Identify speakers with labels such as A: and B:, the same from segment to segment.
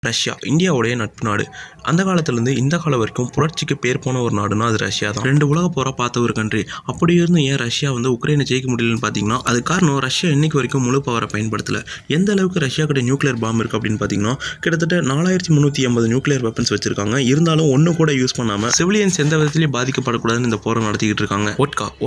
A: Russia இந்தியாவுடைய நட்பு நாடு. அந்த காலத்துலேருந்து இந்த காலம் வரைக்கும் புரட்சிக்கு பேர் போன ஒரு நாடுனா அது ரஷ்யா தான். 2 உலக போரை பார்த்த ஒரு கண்ட்ரி. அப்படி இருந்து ஏன் ரஷ்யா உக்ரைனை ஜெயிக்க முடியலன்னு பார்த்தீங்கன்னா அது காரணம் ரஷ்யா இன்னைக்கு வரைக்கும் முழு பவரை பயன்படுத்தல. எந்த அளவுக்கு ரஷ்யா கிட்ட நியூக்ளியர் பாம்பு இருக்குது அப்படின்னு பார்த்தீங்கன்னா கிட்டத்தட்ட 4380 நியூக்ளியர் வெப்பன்ஸ் வச்சிருக்காங்க. இருந்தாலும் ஒன்று கூட யூஸ் பண்ணாமல் சிவிலியன்ஸ் எந்த விதத்திலையும் பாதிக்கப்படக்கூடாதுன்னு இந்த போரை நடத்திக்கிட்டு இருக்காங்க.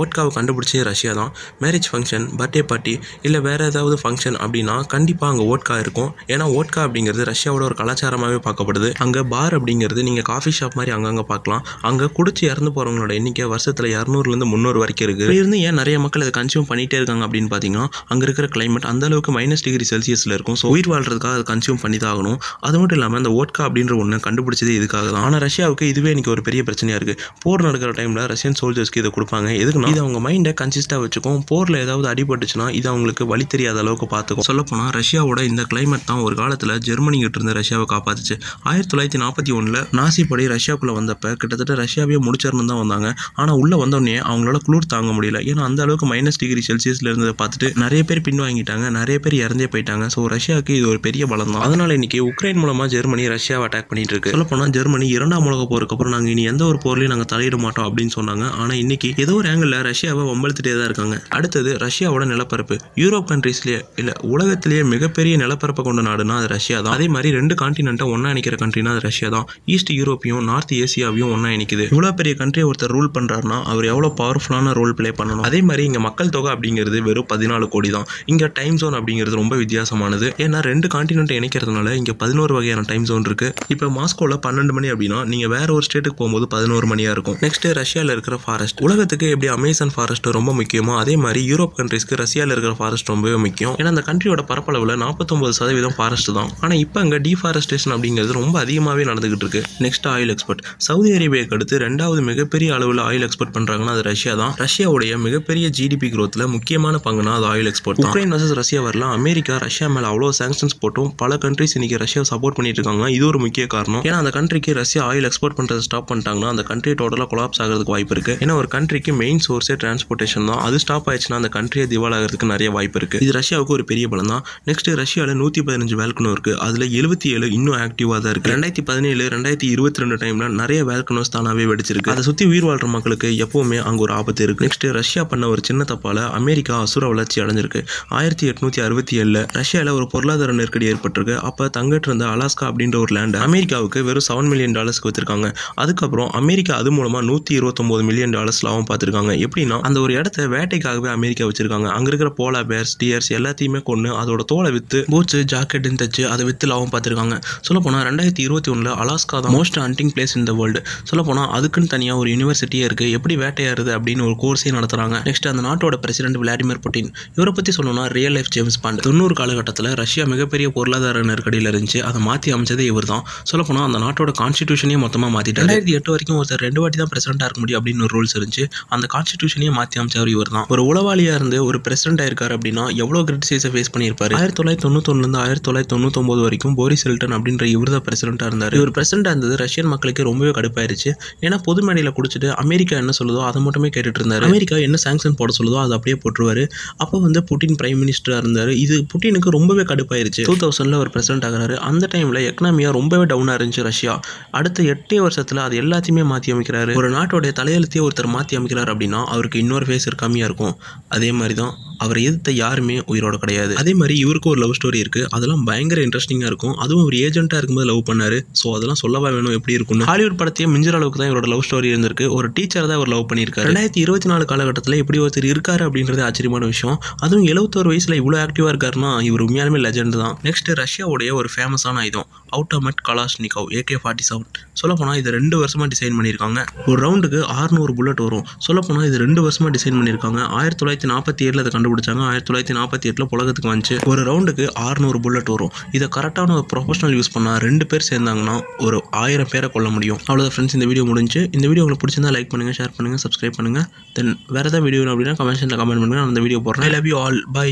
A: ஓட்காவை கண்டுபிடிச்சே ரஷ்யா தான். மேரேஜ் ஃபங்க்ஷன், பர்த்டே பார்ட்டி இல்லை வேறு ஏதாவது ஃபங்க்ஷன் அப்படின்னா கண்டிப்பாக அங்கே ஓட்கா இருக்கும். ஏன்னா ஓட்கா அப்படிங்கிறது ரஷ்யாவோட ஒரு கலாச்சாரமாகவே பார்க்கப்படுது. அங்கே பார் அப்படிங்கிறது நீங்கள் காஃபி ஷாப் மாதிரி அங்கங்கே பார்க்கலாம். அங்கே குடிச்சு இறந்து போகிறவங்களோட எண்ணிக்கை வருஷத்தில் 200லேருந்து 300 வரைக்கும் இருக்குது. இருந்து ஏன் நிறைய மக்கள் அதை கன்சியூம் பண்ணிகிட்டே இருக்காங்க அப்படின்னு பார்த்தீங்கன்னா அங்கே இருக்கிற கிளைமேட் அந்த அளவுக்கு -°C இருக்கும். ஸோ உயிர் வாழ்றதுக்காக அதை கன்சியூம் பண்ணி தான் ஆகணும். அது மட்டும் இல்லாமல் அந்த ஓட்கா அப்படின்ற ஒன்று கண்டுபிடிச்சது இதுக்காக தான். ஆனால் ரஷ்யாவுக்கு இதுவே இன்னைக்கு ஒரு பெரிய பிரச்சனையாக இருக்குது. போர் நடக்கிற டைமில் ரஷ்யன் சோல்ஜர்ஸ்க்கு இதை கொடுப்பாங்க. எதுக்குன்னா இது அவங்க மைண்டை கன்சிஸ்டாக வச்சுக்கும். போரில் ஏதாவது அடிபட்டுச்சுன்னா இது அவங்களுக்கு வழி தெரியாத அளவுக்கு பார்த்துக்கும். சொல்லப்போனால் ரஷ்யாவோட இந்த கிளைமேட் தான் ஒரு காலத்தில் ஜெர்மனி கிட்ட இருந்து ரஷ்யாவை காப்பாத்துச்சு. 1941 நாசி படை ரஷ்யாவுக்குள்ள வந்தப்ப கிட்டத்தட்ட ரஷ்யாவே முடிச்சிடணும் தான் வந்தாங்க. ஆனால் உள்ள வந்தோடனே அவங்களால குளிர் தாங்க முடியல. ஏன்னா அந்த அளவுக்கு -°C இருந்ததை பார்த்துட்டு நிறைய பேர் பின்வாங்கிட்டாங்க, நிறைய பேர் இறந்தே போயிட்டாங்க. ஸோ ரஷ்யாவுக்கு இது ஒரு பெரிய பலம் தான். அதனால இன்னைக்கு உக்ரைன் மூலமா ஜெர்மனி ரஷ்யாவை அட்டாக் பண்ணிட்டு இருக்கு. சொல்லப்போனால் ஜெர்மனி 2ஆம் உலக போருக்கு அப்புறம் நாங்கள் இனி எந்த ஒரு போர்லையும் நாங்கள் தலையிட மாட்டோம் அப்படின்னு சொன்னாங்க. ஆனால் இன்னைக்கு ஏதோ ஒரு ஆங்கிள் ரஷ்யாவை வம்பழுத்துட்டே தான் இருக்காங்க. அடுத்தது ரஷ்யாவோட நிலப்பரப்பு. யூரோப் கண்ட்ரீஸ்லேயே இல்லை உலகத்திலேயே மிகப்பெரிய நிலப்பரப்பை கொண்ட நாடுனா அது ரஷ்யா தான். அதே மாதிரி 2 கான்டினென்ட்டை ஒன்றா இணைக்கிற கண்ட்ரினா அது ரஷ்யா தான். ஈஸ்ட் யூரோப்பையும் நார்த் ஏசியாவையும் ஒன்றா இணைக்குது. இவ்வளோ பெரிய கண்ட்ரியை ஒருத்தர் ரூல் பண்ணுறாருன்னா அவர் எவ்வளோ பவர்ஃபுல்லான ரோல் பிளே பண்ணணும். அதே மாதிரி இங்கே மக்கள் தொகை அப்படிங்கிறது வெறும் 14 கோடி தான். இங்கே டைம் ஜோன் அப்படிங்கிறது ரொம்ப வித்தியாசமானது. ஏன்னா 2 கான்டினென்ட்டை இணைக்கிறதுனால இங்கே 11 வகையான டைம் ஜோன் இருக்குது. இப்போ மாஸ்கோவில் 12 மணி அப்படின்னா நீங்கள் வேற ஒரு ஸ்டேட்டுக்கு போகும்போது 11 மணியாக இருக்கும். நெக்ஸ்ட் ரஷ்யாவில் இருக்கிற ஃபாரஸ்ட். உலகத்துக்கு எப்படி அமேசான் ஃபாரஸ்ட் ரொம்ப முக்கியமோ அதே மாதிரி யூரோப் கண்ட்ரீஸ்க்கு ரஷ்யாவில் இருக்கிற ஃபாரஸ்ட் ரொம்பவே முக்கியம். ஏன்னா அந்த கண்ட்ரியோட பரப்பளவில் 49% ஃபாரஸ்ட் தான். ஆனால் இப்போ அங்கே டீஃபாரஸ்டேஷன் அப்படிங்கிறது ரொம்ப அதிகமாகவே நடந்துகிட்டு இருக்கு. Next oil export. சவுதி அரேபியாவுக்கு அடுத்து 2வது மிகப்பெரிய அளவில் ஆயில் எக்ஸ்போர்ட் பண்ணுறாங்கன்னா அது ரஷ்யா தான். ரஷ்யாவுடைய மிகப்பெரிய GDP growthல முக்கியமான பங்குனா அது oil export. Ukraine versus Russia வரலாம். அமெரிக்கா ரஷ்யா மேலே அவ்வளோ சாங்ஷன்ஸ் போட்டும் பல கண்ட்ரிஸ் இன்னைக்கு ரஷ்யாவை சப்போர்ட் பண்ணிட்டு இருக்காங்க. இது ஒரு முக்கிய காரணம். ஏன்னா அந்த கண்ட்ரிக்கு ரஷ்யா ஆயில் எக்ஸ்போர்ட் பண்ணுறதை ஸ்டாப் பண்ணிட்டாங்கன்னா அந்த கண்ட்ரி டோட்டலாக கொலாப்ஸ் ஆகிறதுக்கு வாய்ப்பு இருக்கு. ஏன்னா ஒரு கண்ட்ரிக்கு மெயின் சோர்ஸே டிரான்ஸ்போர்ட்டேஷன் தான். அது ஸ்டாப் ஆயிடுச்சுன்னா அந்த கண்ட்ரியை திவால் ஆகிறதுக்கு நிறைய வாய்ப்பு இருக்கு. இது ரஷ்யாவுக்கு ஒரு பெரிய பலம் தான். நெக்ஸ்ட் ரஷ்யாவில் 115 வேல்கனோ இருக்கு. அதில் 77 இன்னும் ஆக்டிவாக தான் இருக்கு. 2017 2022 டைம்ல நிறைய வேல்கனோஸ் தானாவே வெடிச்சிருக்கு. அதை சுற்றி உயிர் வாழ்ற மக்களுக்கு எப்பவுமே அங்கே ஒரு ஆபத்து இருக்கு. நெக்ஸ்ட் ரஷ்யா பண்ண ஒரு சின்ன தப்பால அமெரிக்கா அசுர வளர்ச்சி அடைஞ்சிருக்கு. 1867 ரஷ்யாவில் ஒரு பொருளாதார நெருக்கடி ஏற்பட்டிருக்கு. அப்போ தங்கிட்டு இருந்த அலாஸ்கா அப்படின்ற ஒரு லேண்ட் அமெரிக்காவுக்கு வெறும் $7 மில்லியன் வித்திருக்காங்க. அதுக்கப்புறம் அமெரிக்கா அது மூலமா $129 மில்லியன் லாபம் பார்த்துருக்காங்க. எப்படின்னா அந்த ஒரு இடத்த வேட்டைக்காகவே அமெரிக்கா வச்சிருக்காங்க. அங்க இருக்கிற போலா பேர்ஸ், டியர்ஸ் எல்லாத்தையுமே கொண்டு அதோட தோலை வித்து பூட்ஸ், ஜாக்கெட்னு தச்சு அதை வித்து லாபம் பார்த்துருக்காங்க. சொல்லப்போனால் 2021 அலாஸ்கா தான் most hunting place in the world. சொல்லப்போனால் அதுக்குன்னு தனியாக ஒரு யூனிவர்சிட்டியே இருக்குது. எப்படி வேட்டையாடுறது அப்படின்னு ஒரு கோர்ஸே நடத்துகிறாங்க. நெக்ஸ்ட் அந்த நாட்டோட பிரசிடென்ட் விளாடிமிர் புட்டின். இவரை பற்றி சொல்லணும்னா ரியல் லைஃப் ஜேம்ஸ் பாண்ட். 90 காலகட்டத்தில் ரஷ்யா மிகப்பெரிய பொருளாதார நெருக்கடியில் இருந்துச்சு. அதை மாற்றி அமைச்சதே இவர் தான். சொல்லப்போனால் அந்த நாட்டோட கான்ஸ்டிடியூஷனே மொத்தமாக மாற்றிட்டார். 2008 வரைக்கும் ஒருத்தர் 2 வாட்டி தான் பிரசிடென்ட்டாக இருக்க முடியும் அப்படின்னு ஒரு ரூல்ஸ் இருந்துச்சு. அந்த கான்ஸ்டிடியூஷனையே மாற்றி அமைச்சவர் இவர் தான். ஒரு உளவாளியாக இருந்து ஒரு பிரசிடென்ட் ஆயிருக்காரு அப்படின்னா எவ்வளோ கிரிட்டிசைஸை ஃபேஸ் பண்ணியிருப்பாரு. 1991 1999 வரைக்கும் போரிஸ் எல்டன் அப்படின்ற இவர் தான் பிரசிடென்ட்டாக இருந்தார். இவர் பிரசிடென்ட்டாக இருந்தது ரஷ்யன் மக்களுக்கு ரொம்பவே கடுப்பாயிருச்சு. ஏன்னா பொது மேடையில் குடிச்சிட்டு அமெரிக்கா என்ன சொல்லுதோ அதை மட்டுமே கேட்டுட்டு இருந்தார். அமெரிக்கா என்ன சாங்ஷன் போட சொல்லுதோ அதை அப்படியே போட்டுருவாரு. அப்போ புட்டின் பிரைம் மினிஸ்டராக இருந்தார். இது புட்டினுக்கு ரொம்பவே கடுப்பாயிருச்சு. 2000 அவர் பிரசிடென்ட் ஆகிறாரு. அந்த டைமில் எக்கனாமியா ரொம்பவே டவுனாக இருந்துச்சு ரஷ்யா. அடுத்த 8 வருஷத்தில் அது எல்லாத்தையுமே மாற்றி அமைக்கிறாரு. ஒரு நாட்டோடைய தலையெழுத்தையே ஒருத்தர் மாற்றி அமைக்கிறார் அப்படின்னா அவருக்கு இன்னொரு ஃபேஸ் இருக்காமையாக இருக்கும். அதே மாதிரி தான் அவரை எதிர்த்த யாருமே உயிரோட கிடையாது. அதே மாதிரி இவருக்கு ஒரு லவ் ஸ்டோரி இருக்குது. அதெல்லாம் பயங்கர இன்ட்ரெஸ்டிங்காக இருக்கும். அதுவும் ஒரு ஏஜென்ட்டாக இருக்கும்போது லவ் பண்ணார். ஸோ அதெல்லாம் சொல்லவா வேணும் எப்படி இருக்கும்னு. ஹாலிவுட் படத்தையே மிஞ்சிற அளவுக்கு தான் இவரோட லவ் ஸ்டோரி இருந்திருக்கு. ஒரு டீச்சர் தான் அவர் லவ் பண்ணியிருக்காரு. 2024 காலகட்டத்தில் இப்படி ஒருத்தர் இருக்காரு அப்படின்றது ஆச்சரியமான விஷயம். அதுவும் 71 வயசில் இவ்வளோ ஆக்டிவாக இருக்காருன்னா இவர் உண்மையாலுமே லெஜெண்ட் தான். நெக்ஸ்ட் ரஷ்யாவுடைய ஒரு ஃபேமஸான ஆயுதம் ஆட்டோமேட் கலாஷ்னிகோவ் AK-47. சொல்லப்போனால் இது 2 வருஷமாக டிசைன் பண்ணியிருக்காங்க. ஒரு ரவுண்டுக்கு 600 புல்லட் வரும். சொல்லப்போனால் இது 2 வருஷமாக டிசைன் பண்ணியிருக்காங்க. 1947 அதை கண்டுபிடிச்சாங்க. 1948 புலகத்துக்கு வந்துச்சு. ஒரு ரவுண்டுக்கு 600 புல்லட் வரும். இதை கரெக்டான ஒரு ப்ரொஃபஷனல் யூஸ் பண்ணால் 2 பேர் சேர்ந்தாங்கன்னா ஒரு 1000 பேரை கொல்ல முடியும். அவ்வளோதான் ஃப்ரெண்ட்ஸ், இந்த வீடியோ முடிஞ்சு. இந்த வீடியோ உங்களுக்கு பிடிச்சிருந்தா லைக் பண்ணுங்கள், ஷேர் பண்ணுங்கள், சப்ஸ்கிரைப் பண்ணுங்கள். தென் வேறு ஏதாவது வீடியோ அப்படின்னா கமெண்ட் பண்ணுங்கள். நான் அந்த வீடியோ போடுறேன். I love you all. By.